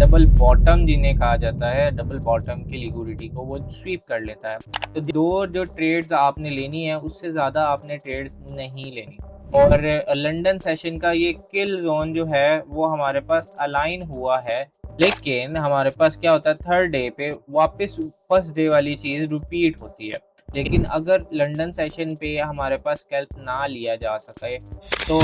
Double bottom जिन्हें कहा जाता है, डबल बॉटम की लिक्विडिटी को वो स्वीप कर लेता है। तो दो जो ट्रेड्स आपने लेनी है उससे ज़्यादा आपने ट्रेड्स नहीं लेनी। और लंदन सेशन का ये किल जोन जो है वो हमारे पास अलाइन हुआ है, लेकिन हमारे पास क्या होता है, थर्ड डे पे वापस फर्स्ट डे वाली चीज़ रिपीट होती है। लेकिन अगर लंदन सेशन पे हमारे पास स्कैल्प ना लिया जा सके तो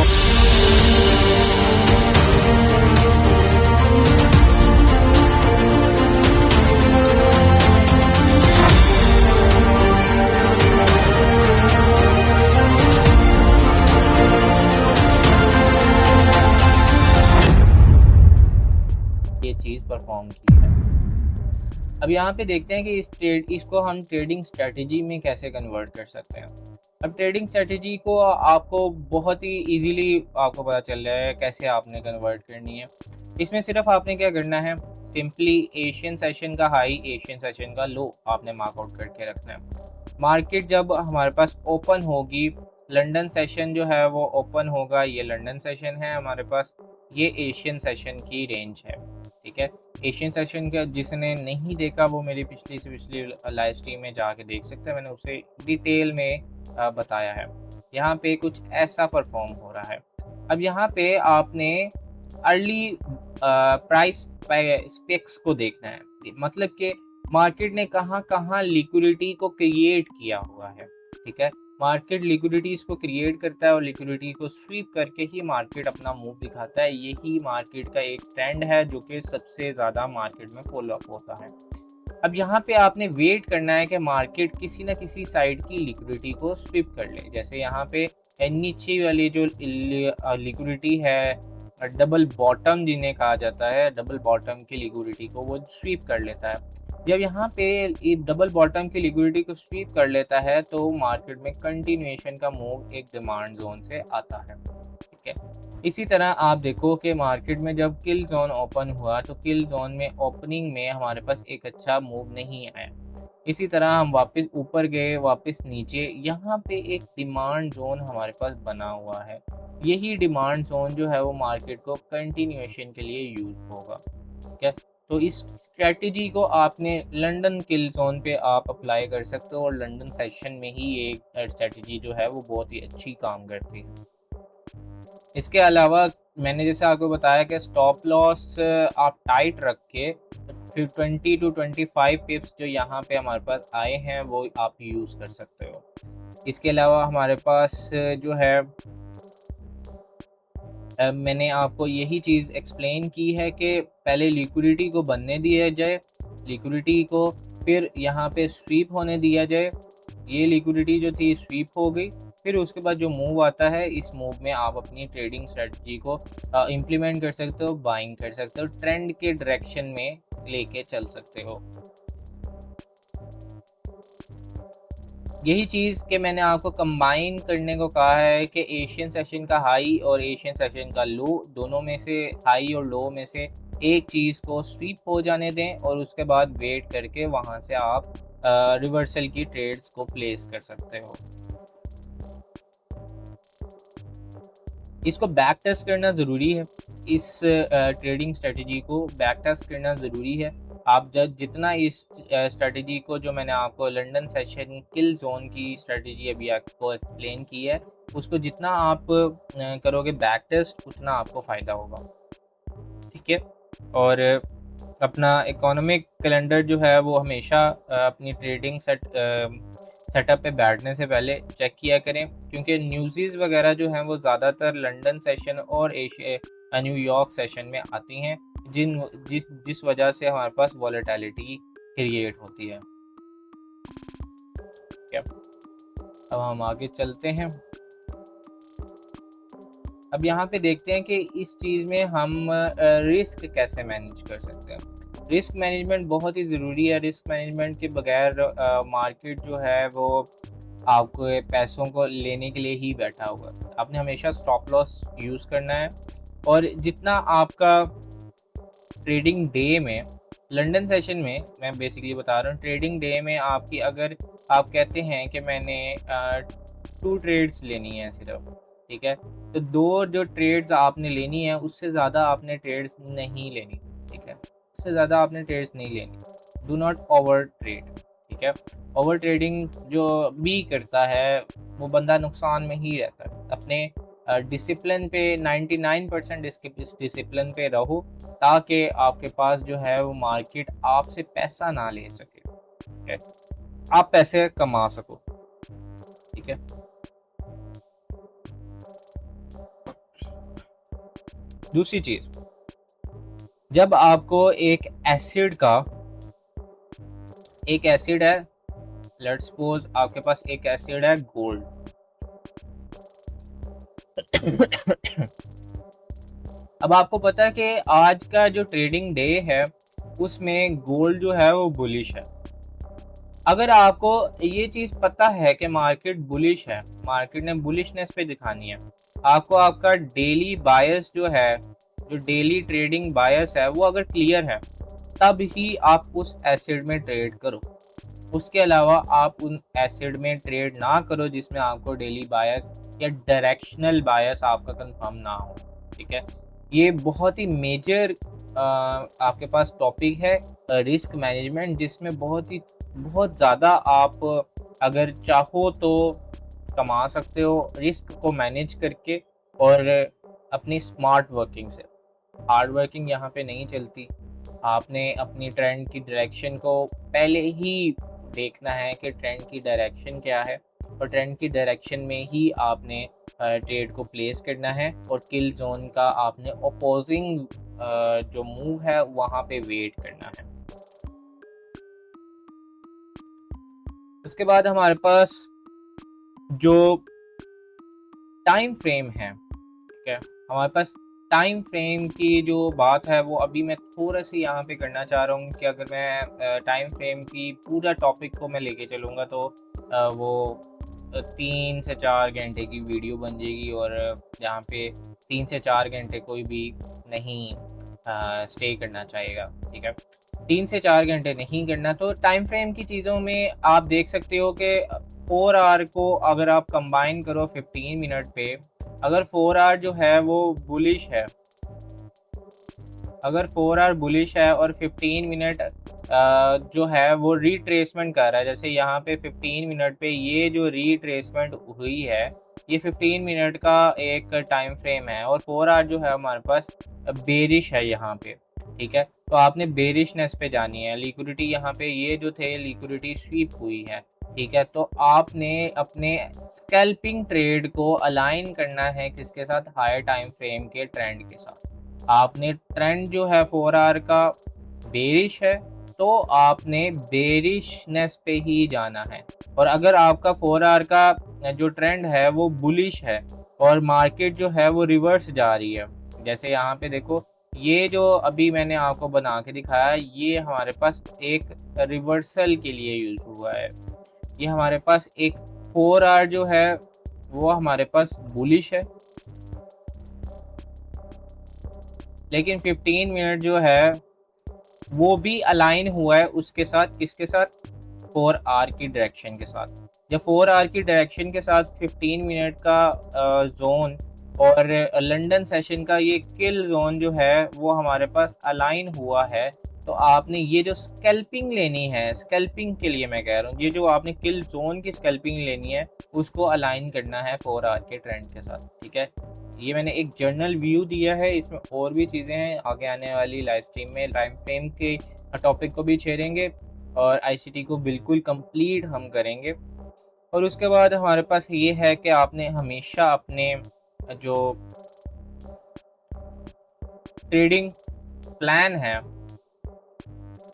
ये चीज़ परफॉर्म की है। अब यहाँ पे देखते हैं कि इसको हम ट्रेडिंग स्ट्रेटजी में कैसे कन्वर्ट कर सकते हैं। अब ट्रेडिंग स्ट्रेटजी को आपको बहुत ही इजीली आपको पता चल रहा है कैसे आपने कन्वर्ट करनी है। इसमें सिर्फ आपने क्या करना है, सिंपली एशियन सेशन का हाई, एशियन सेशन का लो आपने मार्कआउट करके रखना है। मार्केट जब हमारे पास ओपन होगी, लंदन सेशन जो है वो ओपन होगा, ये लंदन सेशन है हमारे पास, ये एशियन सेशन की रेंज है। ठीक है, एशियन सेशन का जिसने नहीं देखा वो मेरी पिछली से पिछली लाइव स्ट्रीम में जाके देख सकते हैं, मैंने उसे डिटेल में बताया है। यहाँ पे कुछ ऐसा परफॉर्म हो रहा है। अब यहाँ पे आपने अर्ली प्राइस स्पेक्स को देखना है, मतलब कि मार्केट ने कहाँ कहाँ लिक्विडिटी को क्रिएट किया हुआ है। ठीक है, मार्केट लिक्विडिटीज को क्रिएट करता है और लिक्विडिटी को स्वीप करके ही मार्केट अपना मूव दिखाता है। यही मार्केट का एक ट्रेंड है जो कि सबसे ज़्यादा मार्केट में फॉलो अप होता है। अब यहाँ पे आपने वेट करना है कि मार्केट किसी न किसी साइड की लिक्विडिटी को स्वीप कर ले। जैसे यहाँ पे नीचे वाली जो लिक्विडिटी है, डबल बॉटम जिन्हें कहा जाता है, डबल बॉटम की लिक्विडिटी को वो स्वीप कर लेता है। जब यहाँ पे डबल बॉटम की लिक्विडिटी को स्वीप कर लेता है तो मार्केट में कंटिन्यूएशन का मूव एक डिमांड जोन से आता है। ठीक है, इसी तरह आप देखो कि मार्केट में जब किल जोन ओपन हुआ तो किल जोन में ओपनिंग में हमारे पास एक अच्छा मूव नहीं आया। इसी तरह हम वापस ऊपर गए, वापस नीचे, यहाँ पे एक डिमांड जोन हमारे पास बना हुआ है। यही डिमांड जोन जो है वो मार्केट को कंटिन्यूएशन के लिए यूज होगा। ठीक है, तो इस स्ट्रेटजी को आपने लंदन किल जोन पे आप अप्लाई कर सकते हो और लंदन सेशन में ही ये स्ट्रेटजी जो है वो बहुत ही अच्छी काम करती है। इसके अलावा मैंने जैसे आपको बताया कि स्टॉप लॉस आप टाइट रख के 20 टू 25 पिप्स जो यहाँ पे हमारे पास आए हैं वो आप यूज़ कर सकते हो। इसके अलावा हमारे पास जो है मैंने आपको यही चीज़ एक्सप्लेन की है कि पहले लिक्विडिटी को बनने दिया जाए, लिक्विडिटी को फिर यहाँ पे स्वीप होने दिया जाए। ये लिक्विडिटी जो थी स्वीप हो गई, फिर उसके बाद जो मूव आता है, इस मूव में आप अपनी ट्रेडिंग स्ट्रेटजी को इम्प्लीमेंट कर सकते हो, बाइंग कर सकते हो, ट्रेंड के डायरेक्शन में लेके चल सकते हो। यही चीज़ कि मैंने आपको कंबाइन करने को कहा है कि एशियन सेशन का हाई और एशियन सेशन का लो, दोनों में से हाई और लो में से एक चीज़ को स्वीप हो जाने दें और उसके बाद वेट करके वहाँ से आप रिवर्सल की ट्रेड्स को प्लेस कर सकते हो। इसको बैक टेस्ट करना ज़रूरी है, इस ट्रेडिंग स्ट्रेटजी को बैक टेस्ट करना ज़रूरी है। आप जब जितना इस स्ट्रेटजी को, जो मैंने आपको लंदन सेशन किल जोन की स्ट्रेटजी अभी आपको एक्सप्लेन की है, उसको जितना आप करोगे बैक टेस्ट, उतना आपको फ़ायदा होगा। ठीक है, और अपना इकोनॉमिक कैलेंडर जो है वो हमेशा अपनी ट्रेडिंग सेटअप पे बैठने से पहले चेक किया करें, क्योंकि न्यूज़ वगैरह जो हैं वो ज़्यादातर लंदन सेशन और न्यूयॉर्क सेशन में आती हैं, जिस वजह से हमारे पास वॉलेटिलिटी क्रिएट होती है। क्या, अब हम आगे चलते हैं। अब यहाँ पे देखते हैं कि इस चीज़ में हम रिस्क कैसे मैनेज कर सकते हैं। रिस्क मैनेजमेंट बहुत ही ज़रूरी है। रिस्क मैनेजमेंट के बगैर मार्केट जो है वो आपको पैसों को लेने के लिए ही बैठा हुआ है। आपने हमेशा स्टॉप लॉस यूज़ करना है, और जितना आपका ट्रेडिंग डे में, लंदन सेशन में मैं बेसिकली बता रहा हूँ, ट्रेडिंग डे में आपकी, अगर आप कहते हैं कि मैंने 2 ट्रेड्स लेनी है सिर्फ, ठीक है, तो 2 जो ट्रेड्स आपने लेनी है उससे ज़्यादा आपने ट्रेड्स नहीं लेनी। ठीक है, से ज़्यादा आपने ट्रेड्स नहीं लेनी। डू नॉट ओवर ट्रेड, ठीक है। ओवर ट्रेडिंग जो भी करता है वो बंदा नुकसान में ही रहता है। अपने डिसिप्लिन पे 99% डिसिप्लिन पे रहो, ताकि आपके पास जो है वो मार्केट आपसे पैसा ना ले सके, ठीक है, आप पैसे कमा सको, ठीक है। दूसरी चीज, जब आपको एक एसिड है, लेट्स सपोज आपके पास एक एसिड है गोल्ड। अब आपको पता है कि आज का जो ट्रेडिंग डे है उसमें गोल्ड जो है वो बुलिश है। अगर आपको ये चीज़ पता है कि मार्केट बुलिश है, मार्केट ने बुलिशनेस पे दिखानी है, आपको आपका डेली बायस जो है, जो डेली ट्रेडिंग बायस है वो अगर क्लियर है, तब ही आप उस एसिड में ट्रेड करो। उसके अलावा आप उन एसिड में ट्रेड ना करो जिसमें आपको डेली बायस या डायरेक्शनल बायस आपका कंफर्म ना हो, ठीक है। ये बहुत ही मेजर आपके पास टॉपिक है रिस्क मैनेजमेंट, जिसमें बहुत ज़्यादा आप अगर चाहो तो कमा सकते हो रिस्क को मैनेज करके और अपनी स्मार्ट वर्किंग से। हार्ड वर्किंग यहाँ पे नहीं चलती। आपने अपनी ट्रेंड की डायरेक्शन को पहले ही देखना है कि ट्रेंड की डायरेक्शन क्या है, और ट्रेंड की डायरेक्शन में ही आपने ट्रेड को प्लेस करना है, और किल जोन का आपने अपोजिंग जो मूव है वहाँ पे वेट करना है। उसके बाद हमारे पास जो टाइम फ्रेम है, ठीक है, हमारे पास टाइम फ्रेम की जो बात है वो अभी मैं थोड़ा सी यहाँ पे करना चाह रहा हूँ कि अगर मैं टाइम फ्रेम की पूरा टॉपिक को मैं लेके चलूँगा तो वो 3 से 4 घंटे की वीडियो बन जाएगी, और यहाँ पे 3 से 4 घंटे कोई भी नहीं स्टे करना चाहेगा, ठीक है। 3 से 4 घंटे नहीं करना। तो टाइम फ्रेम की चीज़ों में आप देख सकते हो कि 4 आवर को अगर आप कंबाइन करो 15 मिनट पे, अगर 4 आवर जो है वो बुलिश है, अगर 4 आवर बुलिश है और 15 मिनट जो है वो रिट्रेसमेंट कर रहा है, जैसे यहाँ पे 15 मिनट पे ये जो रिट्रेसमेंट हुई है ये 15 मिनट का एक टाइम फ्रेम है, और 4 आवर जो है हमारे पास बेरिश है यहाँ पे, ठीक है। तो आपने बेरिशनेस पे जानी है। लिक्विडिटी यहाँ पे ये जो थे लिक्विडिटी स्वीप हुई है, ठीक है। तो आपने अपने स्कैल्पिंग ट्रेड को अलाइन करना है किसके साथ, हायर टाइम फ्रेम के ट्रेंड के साथ। आपने ट्रेंड जो है 4 आवर का बेरिश है तो आपने बेरिशनेस पे ही जाना है, और अगर आपका 4 आवर का जो ट्रेंड है वो बुलिश है और मार्केट जो है वो रिवर्स जा रही है, जैसे यहाँ पे देखो ये जो अभी मैंने आपको बना के दिखाया ये हमारे पास एक रिवर्सल के लिए यूज हुआ है। ये हमारे पास एक 4 आवर जो है वो हमारे पास बुलिश है, लेकिन 15 मिनट जो है वो भी अलाइन हुआ है उसके साथ, किसके साथ, 4 आवर की डायरेक्शन के साथ। जब 4 आवर की डायरेक्शन के साथ 15 मिनट का जोन और लंदन सेशन का ये किल जोन जो है वो हमारे पास अलाइन हुआ है, तो आपने ये जो स्कैल्पिंग लेनी है, स्कैल्पिंग के लिए मैं कह रहा हूँ, ये जो आपने किल जोन की स्कैल्पिंग लेनी है उसको अलाइन करना है 4 आवर के ट्रेंड के साथ, ठीक है। ये मैंने एक जर्नल व्यू दिया है, इसमें और भी चीज़ें हैं, आगे आने वाली लाइव स्ट्रीम में टाइम फ्रेम के टॉपिक को भी छेड़ेंगे और आईसीटी को बिल्कुल कंप्लीट हम करेंगे। और उसके बाद हमारे पास ये है कि आपने हमेशा अपने जो ट्रेडिंग प्लान है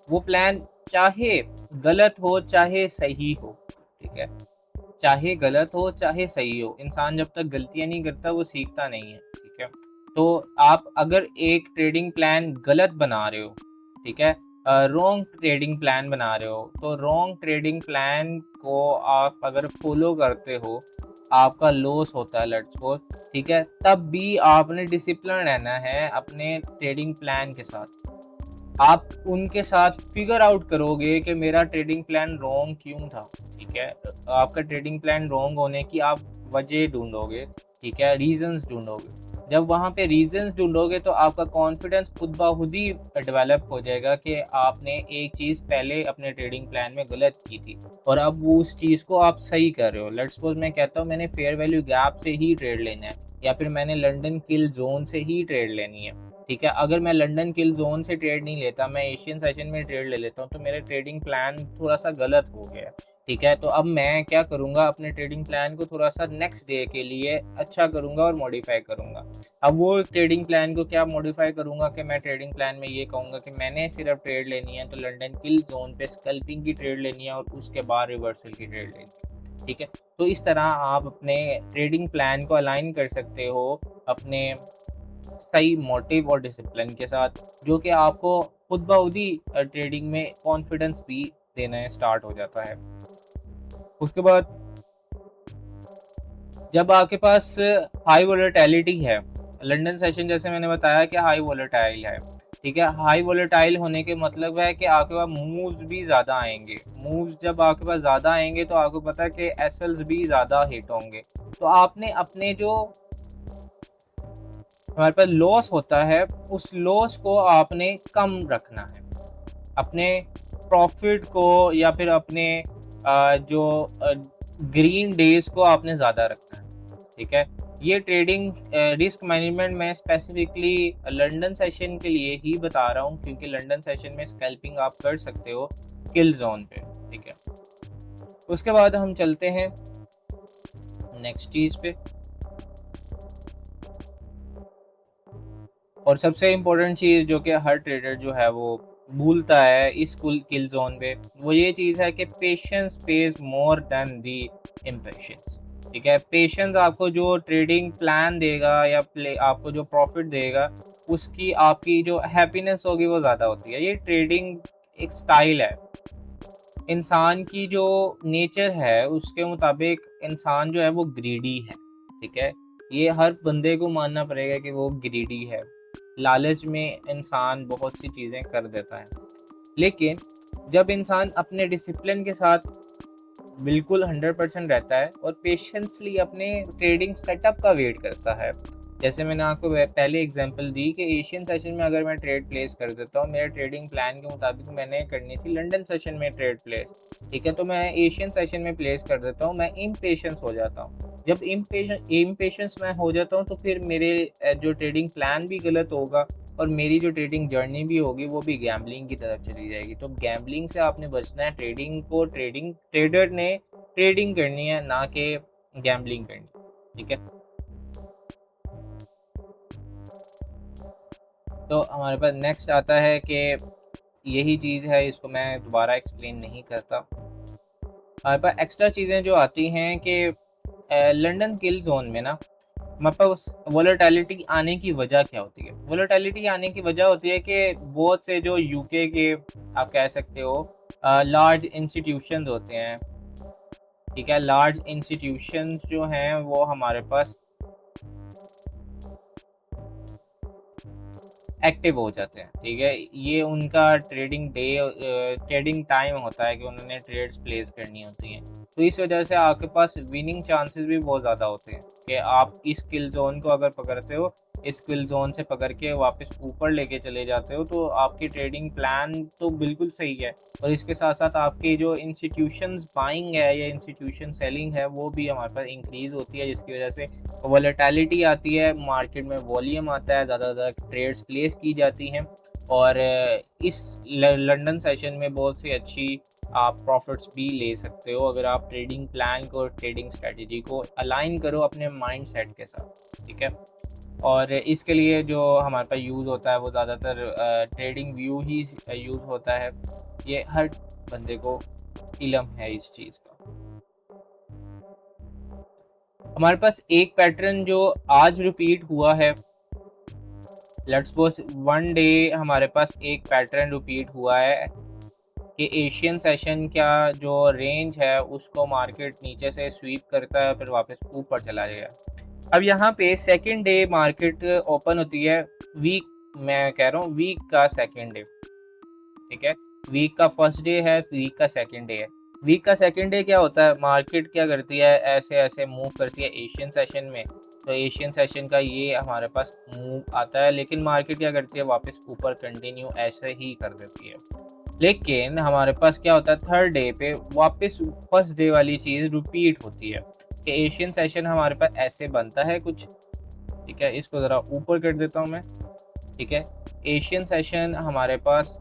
वो प्लान चाहे गलत हो चाहे सही हो, ठीक है, चाहे गलत हो चाहे सही हो, इंसान जब तक गलतियां नहीं करता वो सीखता नहीं है, ठीक है। तो आप अगर एक ट्रेडिंग प्लान गलत बना रहे हो, ठीक है, रॉन्ग ट्रेडिंग प्लान बना रहे हो, तो रॉन्ग ट्रेडिंग प्लान को आप अगर फॉलो करते हो आपका लॉस होता है, लेट्स सपोज, ठीक है, तब भी आपने डिसिप्लिन रहना है अपने ट्रेडिंग प्लान के साथ। आप उनके साथ फिगर आउट करोगे कि मेरा ट्रेडिंग प्लान रॉन्ग क्यों था, ठीक है। आपका ट्रेडिंग प्लान रॉन्ग होने की आप वजह ढूंढोगे, ठीक है, रीजंस ढूंढोगे। जब वहाँ पे रीजंस ढूंढोगे तो आपका कॉन्फिडेंस खुद ब खुद ही डेवलप हो जाएगा कि आपने एक चीज़ पहले अपने ट्रेडिंग प्लान में गलत की थी और अब वो उस चीज़ को आप सही कर रहे हो। लेट्स सपोज मैं कहता हूँ मैंने फेयर वैल्यू गैप से ही ट्रेड लेना है या फिर मैंने लंदन किल जोन से ही ट्रेड लेनी है। ठीक है, अगर मैं लंदन किल जोन से ट्रेड नहीं लेता, मैं एशियन सेशन में ट्रेड ले लेता हूँ, तो मेरा ट्रेडिंग प्लान थोड़ा सा गलत हो गया। ठीक है, तो अब मैं क्या करूँगा, अपने ट्रेडिंग प्लान को थोड़ा सा नेक्स्ट डे के लिए अच्छा करूँगा और मॉडिफाई करूँगा। अब वो ट्रेडिंग प्लान को क्या मॉडिफाई करूँगा कि मैं ट्रेडिंग प्लान में ये कहूँगा कि मैंने सिर्फ ट्रेड लेनी है तो लंदन किल जोन पे स्कल्पिंग की ट्रेड लेनी है और उसके बाद रिवर्सल की ट्रेड लेनी है। ठीक है, तो इस तरह आप अपने ट्रेडिंग प्लान को अलाइन कर सकते हो अपने सही मोटिव और डिसिप्लिन के साथ, जो कि आपको खुद ब खुद ही ट्रेडिंग में कॉन्फिडेंस भी देना स्टार्ट हो जाता है। उसके बाद जब आपके पास हाई वोलेटिलिटी है, लंदन सेशन जैसे मैंने बताया कि हाई वोलेटाइल है। ठीक है, हाई वोलेटाइल होने के मतलब है कि आपके पास मूव्स भी ज़्यादा आएंगे। मूव्स जब आपके पास ज़्यादा आएंगे तो आपको पता है कि एसएल्स भी ज़्यादा हिट होंगे। तो आपने अपने जो हमारे पास लॉस होता है उस लॉस को आपने कम रखना है। अपने प्रॉफिट को या फिर अपने जो ग्रीन डेज को आपने ज़्यादा रखना है। ठीक है, ये ट्रेडिंग रिस्क मैनेजमेंट में स्पेसिफिकली लंदन सेशन के लिए ही बता रहा हूँ, क्योंकि लंदन सेशन में स्कैल्पिंग आप कर सकते हो किल जोन पे। ठीक है, उसके बाद हम चलते हैं नेक्स्ट चीज़ पे, और सबसे इम्पोर्टेंट चीज़ जो कि हर ट्रेडर जो है वो भूलता है इस किल जोन पे, वो ये चीज़ है कि पेशेंस पेज मोर देन दी इम्पेशंस। ठीक है, पेशेंस आपको जो ट्रेडिंग प्लान देगा या आपको जो प्रॉफिट देगा, उसकी आपकी जो हैप्पीनेस होगी वो ज़्यादा होती है। ये ट्रेडिंग एक स्टाइल है, इंसान की जो नेचर है उसके मुताबिक इंसान जो है वो ग्रीडी है। ठीक है, ये हर बंदे को मानना पड़ेगा कि वो ग्रीडी है। लालच में इंसान बहुत सी चीज़ें कर देता है, लेकिन जब इंसान अपने डिसिप्लिन के साथ बिल्कुल 100% रहता है और पेशेंसली अपने ट्रेडिंग सेटअप का वेट करता है, जैसे मैंने आपको पहले एग्जांपल दी कि एशियन सेशन में अगर मैं ट्रेड प्लेस कर देता हूँ, मेरे ट्रेडिंग प्लान के मुताबिक मैंने करनी थी लंदन सेशन में ट्रेड प्लेस। ठीक है, तो मैं एशियन सेशन में प्लेस कर देता हूँ, मैं इम्पेशेंस हो जाता हूँ। जब इम्पेशेंस मैं हो जाता हूँ तो फिर मेरे जो ट्रेडिंग प्लान भी गलत होगा और मेरी जो ट्रेडिंग जर्नी भी होगी वो भी गैम्बलिंग की तरफ चली जाएगी। तो गैम्बलिंग से आपने बचना है, ट्रेडर ने ट्रेडिंग करनी है, ना कि गैम्बलिंग करनी। ठीक है, तो हमारे पास नेक्स्ट आता है कि यही चीज़ है, इसको मैं दोबारा एक्सप्लेन नहीं करता। हमारे पास एक्स्ट्रा चीज़ें जो आती हैं कि लंदन किल जोन में ना हमारे पास वोलेटिलिटी आने की वजह क्या होती है। वोलेटिलिटी आने की वजह होती है कि बहुत से जो यूके के आप कह सकते हो लार्ज इंस्टीट्यूशंस होते हैं। ठीक है, लार्ज इंस्टीट्यूशंस जो हैं वो हमारे पास एक्टिव हो जाते हैं। ठीक है, ये उनका ट्रेडिंग टाइम होता है कि उन्होंने ट्रेड्स प्लेस करनी होती हैं। तो इस वजह से आपके पास विनिंग चांसेस भी बहुत ज़्यादा होते हैं कि आप इस किल जोन को अगर पकड़ते हो, इस किल जोन से पकड़ के वापस ऊपर लेके चले जाते हो, तो आपकी ट्रेडिंग प्लान तो बिल्कुल सही है और इसके साथ साथ आपकी जो इंस्टीट्यूशंस बाइंग है या इंस्टीट्यूशन सेलिंग है वो भी हमारे पास इंक्रीज़ होती है, जिसकी वजह से वोलेटिलिटी आती है, मार्केट में वॉल्यूम आता है, ज़्यादा ज़्यादा ट्रेड्स प्लेस की जाती हैं और इस लंदन सेशन में बहुत सी अच्छी आप प्रॉफिट्स भी ले सकते हो अगर आप ट्रेडिंग प्लान को, ट्रेडिंग स्ट्रेटजी को अलाइन करो अपने माइंड सेट के साथ। ठीक है, और इसके लिए जो हमारे पास यूज़ होता है वो ज़्यादातर ट्रेडिंग व्यू ही यूज़ होता है। ये हर बंदे को इल्म है इस चीज़ का। हमारे पास एक पैटर्न जो आज रिपीट हुआ है, लेट्स सपोज वन डे हमारे पास एक पैटर्न रिपीट हुआ है कि एशियन सेशन का जो रेंज है उसको मार्केट नीचे से स्वीप करता है फिर वापस ऊपर चला जाएगा। अब यहाँ पे सेकंड डे मार्केट ओपन होती है, वीक, मैं कह रहा हूँ वीक का सेकंड डे। ठीक है, वीक का फर्स्ट डे है, वीक का सेकंड डे है। वीक का सेकंड डे क्या होता है, मार्केट क्या करती है, ऐसे ऐसे मूव करती है एशियन सेशन में, तो एशियन सेशन का ये हमारे पास मूव आता है, लेकिन मार्केट क्या करती है, वापस ऊपर कंटिन्यू ऐसे ही कर देती है। लेकिन हमारे पास क्या होता है, थर्ड डे पे वापस फर्स्ट डे वाली चीज़ रिपीट होती है कि एशियन सेशन हमारे पास ऐसे बनता है कुछ, ठीक है। इसको ज़रा ऊपर कर देता हूँ मैं, ठीक है। एशियन सेशन हमारे पास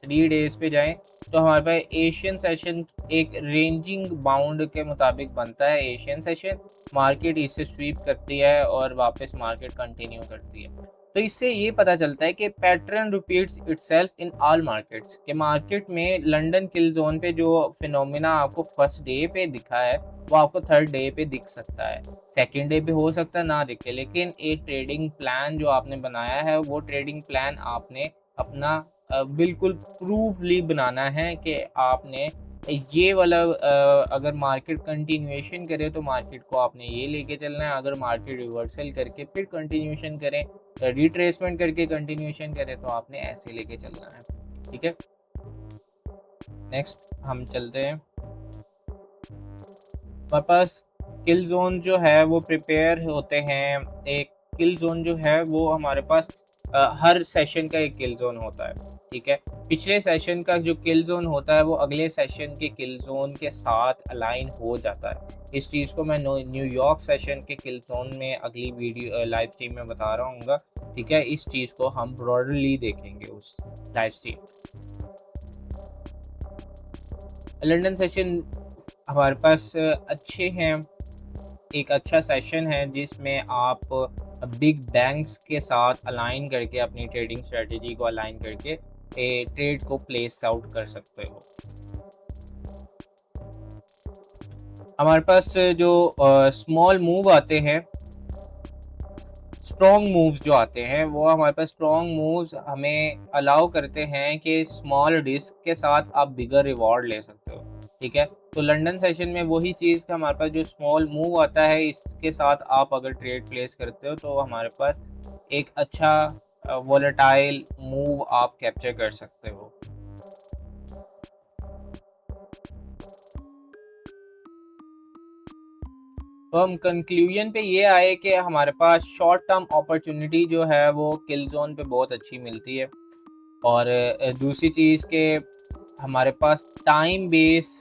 3 डेज़ पे जाएं तो हमारे पास एशियन सेशन एक रेंजिंग बाउंड के मुताबिक बनता है। एशियन सेशन मार्केट इसे स्वीप करती है और वापस मार्केट कंटिन्यू करती है। तो इससे ये पता चलता है कि pattern repeats itself in all markets, के मार्केट में लंदन किल जोन पे जो फिनोमिना आपको फर्स्ट डे पे दिखा है वो आपको थर्ड डे पे दिख सकता है, सेकंड डे पे हो सकता है ना दिखे। लेकिन एक ट्रेडिंग प्लान जो आपने बनाया है वो ट्रेडिंग प्लान आपने अपना बिल्कुल प्रूफली बनाना है कि आपने ये वाला अगर मार्केट कंटिन्यूएशन करे तो मार्केट को आपने ये लेके चलना है, अगर मार्केट रिवर्सल करके फिर कंटिन्यूएशन करें, रिट्रेसमेंट करके कंटिन्यूएशन करें तो आपने ऐसे लेके चलना है, ठीक है। नेक्स्ट हम चलते हैं, हमारे पास किल जोन जो है वो प्रिपेयर होते हैं। एक किल जोन जो है वो हमारे पास हर सेशन का एक किल जोन होता है, ठीक है। पिछले सेशन का जो किल जोन होता है वो अगले सेशन के किल जोन के साथ अलाइन हो जाता है। इस चीज़ को मैं न्यूयॉर्क सेशन के किल जोन में अगली वीडियो लाइव स्ट्रीम में बता रहा हूँ, ठीक है। इस चीज़ को हम ब्रॉडली देखेंगे उस लाइव स्ट्रीम। लंदन सेशन हमारे पास अच्छे हैं, एक अच्छा सेशन है जिसमें आप बिग बैंक्स के साथ अलाइन करके अपनी ट्रेडिंग स्ट्रेटजी को अलाइन करके ट्रेड को प्लेस आउट कर सकते हो। हमारे पास जो स्मॉल मूव आते हैं, स्ट्रॉन्ग मूव्स जो आते हैं वो हमारे पास स्ट्रॉन्ग मूव्स हमें अलाउ करते हैं कि स्मॉल रिस्क के साथ आप बिगर रिवॉर्ड ले सकते हो, ठीक है। तो लंदन सेशन में वही चीज़ का हमारे पास जो स्मॉल मूव आता है इसके साथ आप अगर ट्रेड प्लेस करते हो तो हमारे पास एक अच्छा वोलेटाइल मूव आप कैप्चर कर सकते हो। तो हम कंक्लूजन पे ये आए कि हमारे पास शॉर्ट टर्म अपॉर्चुनिटी जो है वो किल जोन पे बहुत अच्छी मिलती है। और दूसरी चीज़ के हमारे पास टाइम बेस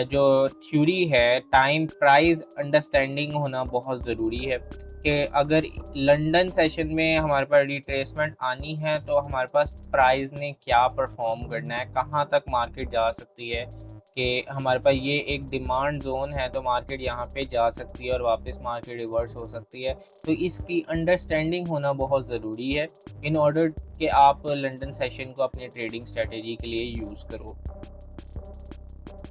जो थ्योरी है, टाइम प्राइस अंडरस्टैंडिंग होना बहुत ज़रूरी है कि अगर लंदन सेशन में हमारे पास रिट्रेसमेंट आनी है तो हमारे पास प्राइस ने क्या परफॉर्म करना है, कहाँ तक मार्केट जा सकती है, कि हमारे पास ये एक डिमांड जोन है तो मार्केट यहाँ पे जा सकती है और वापस मार्केट रिवर्स हो सकती है। तो इसकी अंडरस्टैंडिंग होना बहुत ज़रूरी है इन ऑर्डर कि आप लंदन सेशन को अपनी ट्रेडिंग स्ट्रेटजी के लिए यूज़ करो।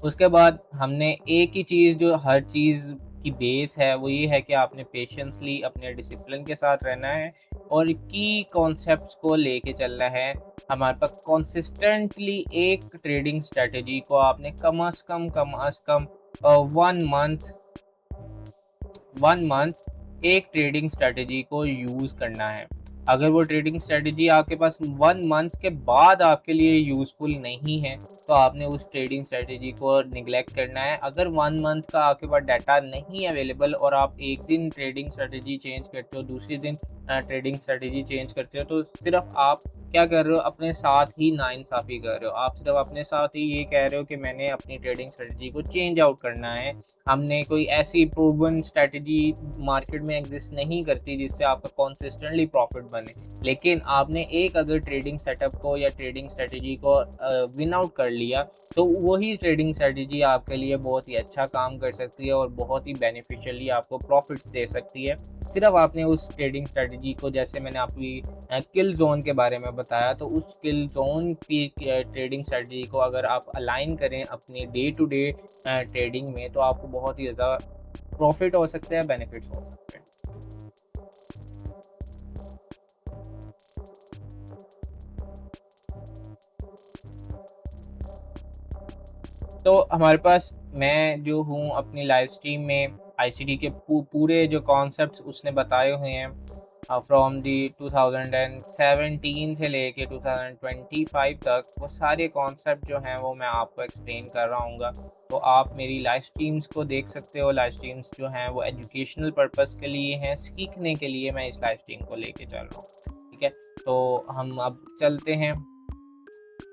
उसके बाद हमने एक ही चीज़ जो हर चीज़ की बेस है वो ये है कि आपने पेशेंसली अपने डिसिप्लिन के साथ रहना है और की कॉन्सेप्ट्स को लेके चलना है। हमारे पास कंसिस्टेंटली एक ट्रेडिंग स्ट्रेटजी को आपने कम अज़ कम 1 मंथ एक ट्रेडिंग स्ट्रेटजी को यूज़ करना है। अगर वो ट्रेडिंग स्ट्रेटजी आपके पास 1 मंथ के बाद आपके लिए यूज़फुल नहीं है तो आपने उस ट्रेडिंग स्ट्रेटजी को निगलेक्ट करना है। अगर 1 मंथ का आपके पास डाटा नहीं अवेलेबल और आप एक दिन ट्रेडिंग स्ट्रेटजी चेंज करते हो, दूसरे दिन ट्रेडिंग स्ट्रेटजी चेंज करते हो, तो सिर्फ आप क्या कर रहे हो, अपने साथ ही नाइंसाफ़ी कर रहे हो। आप सिर्फ अपने साथ ही ये कह रहे हो कि मैंने अपनी ट्रेडिंग स्ट्रेटजी को चेंज आउट करना है। हमने कोई ऐसी प्रूवन स्ट्रेटजी मार्केट में एग्जिस्ट नहीं करती जिससे आपका कॉन्सिस्टेंटली प्रॉफिट बने। लेकिन आपने एक अगर ट्रेडिंग सेटअप को या ट्रेडिंग स्ट्रेटजी को विन आउट कर लिया तो वही ट्रेडिंग स्ट्रेटजी आपके लिए बहुत ही अच्छा काम कर सकती है और बहुत ही बेनिफिशियली आपको प्रॉफिट्स दे सकती है। सिर्फ आपने उस ट्रेडिंग स्ट्रेटजी को, जैसे मैंने आपकी किल जोन के बारे में बताया, तो उस किल जोन की ट्रेडिंग स्ट्रेटजी को अगर आप अलाइन करें अपनी डे टू डे ट्रेडिंग में तो आपको बहुत ही ज़्यादा प्रॉफिट हो सकते हैं, बेनिफिट्स हो सकते हैं। तो हमारे पास मैं जो हूँ अपनी लाइव स्ट्रीम में आईसीडी के पूरे जो कॉन्सेप्ट्स उसने बताए हुए हैं फ्रॉम दी 2017 से लेके 2025 तक वो सारे कॉन्सेप्ट जो हैं वो मैं आपको एक्सप्लेन कर रहा हूँ। तो आप मेरी लाइव स्ट्रीम्स को देख सकते हो। लाइव स्ट्रीम्स जो हैं वो एजुकेशनल पर्पस के लिए हैं, सीखने के लिए मैं इस लाइव स्ट्रीम को लेके चल रहा हूँ। ठीक है, तो हम अब चलते हैं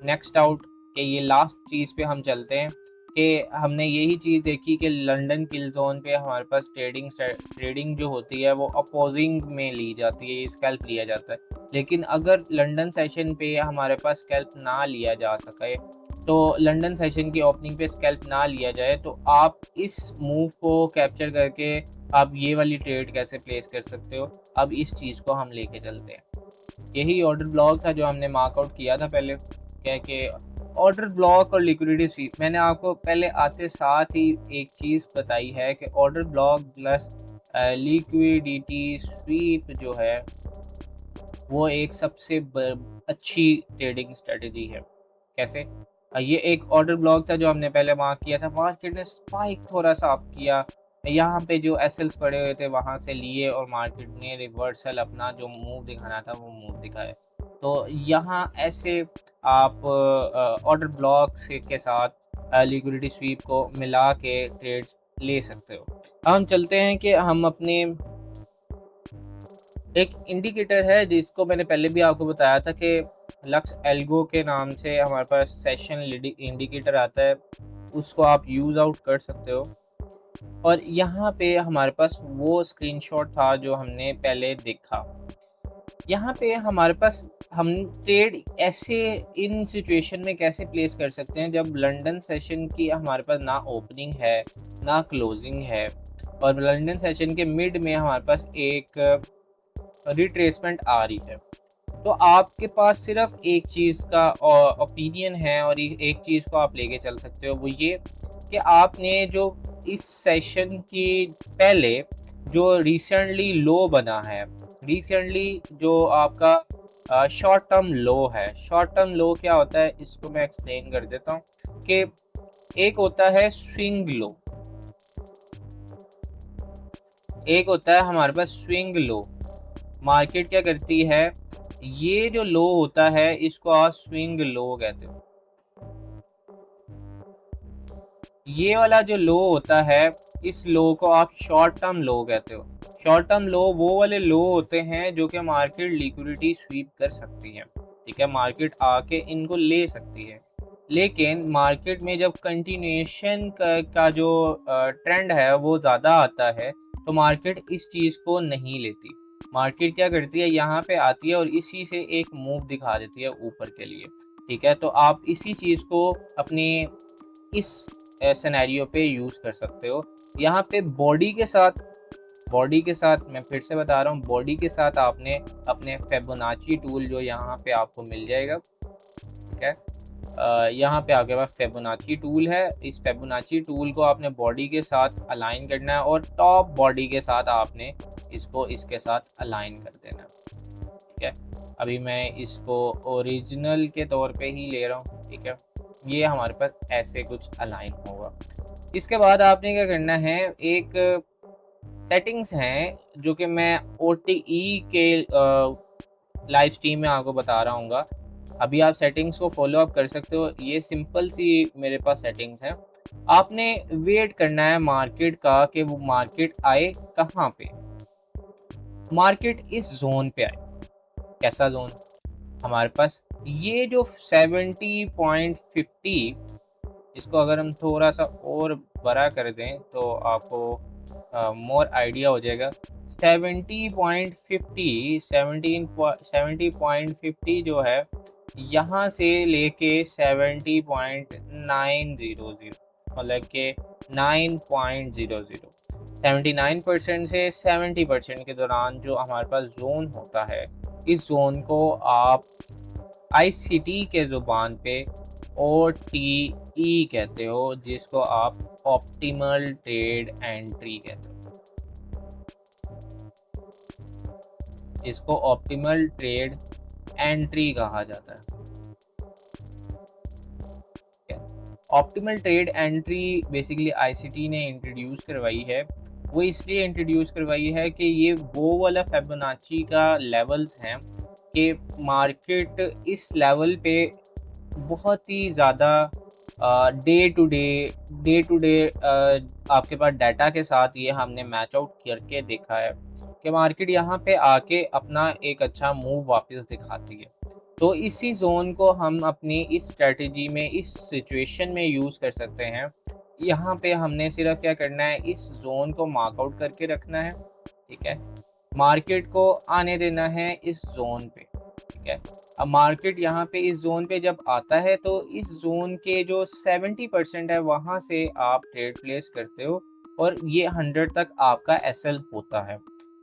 नेक्स्ट आउट के ये लास्ट चीज़ पे हम चलते हैं कि हमने यही चीज़ देखी कि लंदन किल जोन पे हमारे पास ट्रेडिंग जो होती है वो अपोजिंग में ली जाती है, स्कैल्प लिया जाता है। लेकिन अगर लंदन सेशन पे हमारे पास स्कैल्प ना लिया जा सके, तो लंदन सेशन की ओपनिंग पे स्कैल्प ना लिया जाए, तो आप इस मूव को कैप्चर करके आप ये वाली ट्रेड कैसे प्लेस कर सकते हो। अब इस चीज़ को हम लेके चलते हैं। यही ऑर्डर ब्लॉक था जो हमने मार्कआउट किया था पहले, क्या कि ऑर्डर ब्लॉक और लिक्विडिटी स्वीप। मैंने आपको पहले आते साथ ही एक चीज़ बताई है कि order block plus liquidity SVEEP जो है वो एक सबसे अच्छी ट्रेडिंग स्ट्रेटजी है। कैसे? ये एक ऑर्डर ब्लॉक था जो हमने पहले मार्क किया था, मार्केट ने स्पाइक थोड़ा सा अप किया, यहाँ पे जो एसएल्स पड़े हुए थे वहाँ से लिए और मार्केट ने रिवर्सल अपना जो मूव दिखाना था वो मूव दिखाया। तो यहाँ ऐसे आप ऑर्डर ब्लॉक के साथ लिक्विडिटी स्वीप को मिला के ट्रेड्स ले सकते हो। हम चलते हैं कि हम अपने एक इंडिकेटर है जिसको मैंने पहले भी आपको बताया था कि लक्स एल्गो के नाम से हमारे पास सेशन इंडिकेटर आता है, उसको आप यूज़ आउट कर सकते हो। और यहाँ पे हमारे पास वो स्क्रीनशॉट था जो हमने पहले देखा। यहाँ पे हमारे पास हम ट्रेड ऐसे इन सिचुएशन में कैसे प्लेस कर सकते हैं जब लंदन सेशन की हमारे पास ना ओपनिंग है ना क्लोजिंग है, और लंदन सेशन के मिड में हमारे पास एक रिट्रेसमेंट आ रही है। तो आपके पास सिर्फ एक चीज़ का ओपिनियन है और एक चीज़ को आप लेके चल सकते हो, वो ये कि आपने जो इस सेशन की पहले जो रिसेंटली लो बना है, रिसेंटली जो आपका शॉर्ट टर्म लो है, शॉर्ट टर्म लो क्या होता है इसको मैं एक्सप्लेन कर देता हूँ कि एक होता है स्विंग लो, एक होता है हमारे पास स्विंग लो। मार्केट क्या करती है, ये जो लो होता है इसको आप स्विंग लो कहते हो। ये वाला जो लो होता है इस लो को आप शॉर्ट टर्म लो कहते हो। शॉर्ट टर्म लो वो वाले लो होते हैं जो कि मार्केट लिक्विडिटी स्वीप कर सकती है। ठीक है, मार्केट आके इनको ले सकती है। लेकिन मार्केट में जब कंटिन्यूएशन का जो ट्रेंड है वो ज़्यादा आता है, तो मार्केट इस चीज़ को नहीं लेती। मार्केट क्या करती है, यहाँ पे आती है और इसी से एक मूव दिखा देती है ऊपर के लिए। ठीक है, तो आप इसी चीज़ को अपनी इस सिनेरियो पे यूज़ कर सकते हो। यहाँ पे बॉडी के साथ मैं फिर से बता रहा हूँ, बॉडी के साथ आपने अपने फेबोनाची टूल जो यहाँ पे आपको मिल जाएगा। ठीक है, यहाँ पे आपके पास फेबोनाची टूल है। इस फेबोनाची टूल को आपने बॉडी के साथ अलाइन करना है और टॉप बॉडी के साथ आपने इसको इसके साथ अलाइन कर देना है। ठीक है, अभी मैं इसको ओरिजिनल के तौर पे ही ले रहा हूँ। ठीक है, ये हमारे पास ऐसे कुछ अलाइन होगा। इसके बाद आपने क्या करना है, एक सेटिंग्स हैं जो कि मैं OTE के लाइव स्ट्रीम में आपको बता रहा हूँ। अभी आप सेटिंग्स को फॉलो अप कर सकते हो। ये सिंपल सी मेरे पास सेटिंग्स हैं। आपने वेट करना है मार्केट का कि वो मार्केट आए कहाँ पे, मार्केट इस जोन पे आए। कैसा जोन, हमारे पास ये जो 70.50, इसको अगर हम थोड़ा सा और बड़ा कर दें तो आपको मोर आइडिया हो जाएगा। 70.50 जो है यहाँ से लेके 70.900, मतलब कि 9.00, 79% से 70% के दौरान जो हमारे पास जोन होता है, इस जोन को आप ICT के ज़ुबान पे OTE कहते हो, जिसको आप ऑप्टिमल ट्रेड एंट्री कहते हो। इसको ऑप्टिमल ट्रेड एंट्री कहा जाता है। Optimal trade entry basically ICT ने इंट्रोड्यूस करवाई है वो इसलिए इंट्रोड्यूस करवाई है कि ये वो वाला फिबोनाची का लेवल्स हैं कि मार्केट इस लेवल पे बहुत ही ज़्यादा डे टू डे आपके पास डाटा के साथ ये हमने मैच आउट करके देखा है कि मार्केट यहाँ पे आके अपना एक अच्छा मूव वापस दिखाती है। तो इसी जोन को हम अपनी इस स्ट्रेटजी में इस सिचुएशन में यूज़ कर सकते हैं। यहाँ पे हमने सिर्फ क्या करना है, इस जोन को मार्कआउट करके रखना है, ठीक है। मार्केट को आने देना है इस जोन पे, ठीक है। अब मार्केट यहाँ पे इस जोन पे जब आता है तो इस जोन के जो 70% है वहाँ से आप ट्रेड प्लेस करते हो और ये 100 तक आपका एसएल होता है।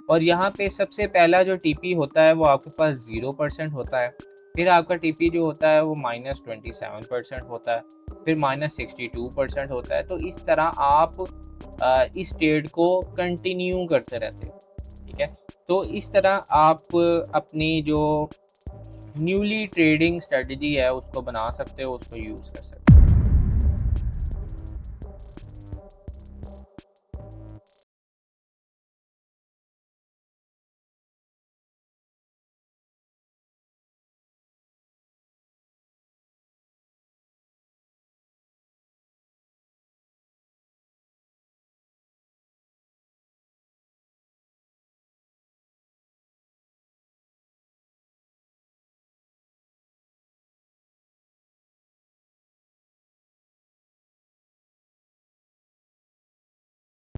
और यहाँ पे सबसे पहला जो टीपी होता है वो आपके पास 0% होता है। फिर आपका टीपी जो होता है वो -27% होता है, फिर -62% होता है। तो इस तरह आप इस ट्रेड को कंटिन्यू करते रहते हो, ठीक है। तो इस तरह आप अपनी जो न्यूली ट्रेडिंग स्ट्रेटजी है उसको बना सकते हो, उसको यूज़ कर सकते हो।